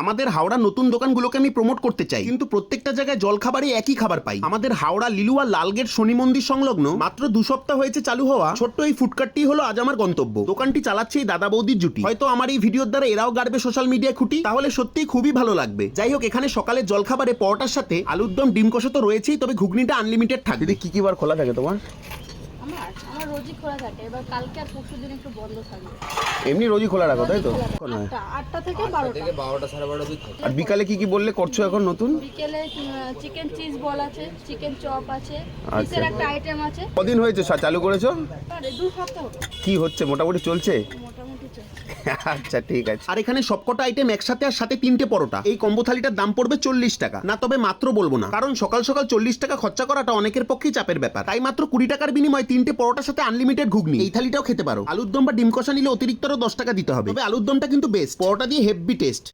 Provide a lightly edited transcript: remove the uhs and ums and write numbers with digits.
আমাদের হাওড়া নতুন দোকানগুলোকে আমি প্রমোট করতে চাই, কিন্তু প্রত্যেকটা জায়গায় জলখাবারে একই খাবার পাই। আমাদের হাওড়া লিলুয়া লালগেট শনি মন্দির সংলগ্ন মাত্র 2 সপ্তাহ হয়েছে চালু হওয়া ছোট্ট এই ফুডকার্টটি হলো আজ আমার গন্তব্য। দোকানটি চালাচ্ছে এই দাদা বৌদির জুটি। হয়তো আমার এই ভিডিওর দ্বারা এরাও গাড়বে সোশ্যাল মিডিয়ায় খুঁটি, তাহলে সত্যিই খুবই ভালো লাগবে। যাই হোক, এখানে সকালের জলখাবারে পরোটার সাথে আলুর দম, ডিম কষা তো রয়েছেই, তবে ঘুগনিটা আনলিমিটেড থাকবে। দিদি কি কি বার খোলা থাকে তোমার? আমার রোজই খোলা থাকে, এবার কালকে আর পরশু দিন একটু বন্ধ থাকবে। এমনি রোজই খোলা রাখো তাই তো? 8টা থেকে 12টা। 12টা 12:30 অবধি থাকে। আর বিকালে কি কি বললে করছো এখন নতুন? বিকেলে চিকেন চিজ বল আছে, চিকেন চপ আছে, আচ্ছা। ফিশের একটা আইটেম আছে। কদিন হয়েছে চালু করেছো? আরে 2 সপ্তাহ হলো। কি হচ্ছে, মোটামুটি চলছে? মোটামুটি চলছে। আচ্ছা ঠিক আছে। আর এখানে সবকটা আইটেম একসাথে আর সাথে 3টে পরোটা। এই কম্বো থালিটার দাম পড়বে 40 টাকা। না, তবে মাত্র বলবো না, কারণ সকাল সকাল 40 টাকা খরচা করাটা অনেকের পক্ষেই চাপের ব্যাপার। তাই মাত্র 20 টাকার বিনিময়ে 3টে পরোটার সাথে আনলিমিটেড ঘুগনি। এই থালিটাও খেতে পারো। আলুর দম বা ডিম কষা নিলে অতিরিক্ত 10 টাকা দিতে হবে, তবে আলুর দমটা কিন্তু বেস্ট। পরোটা দিয়ে হেভি টেস্ট।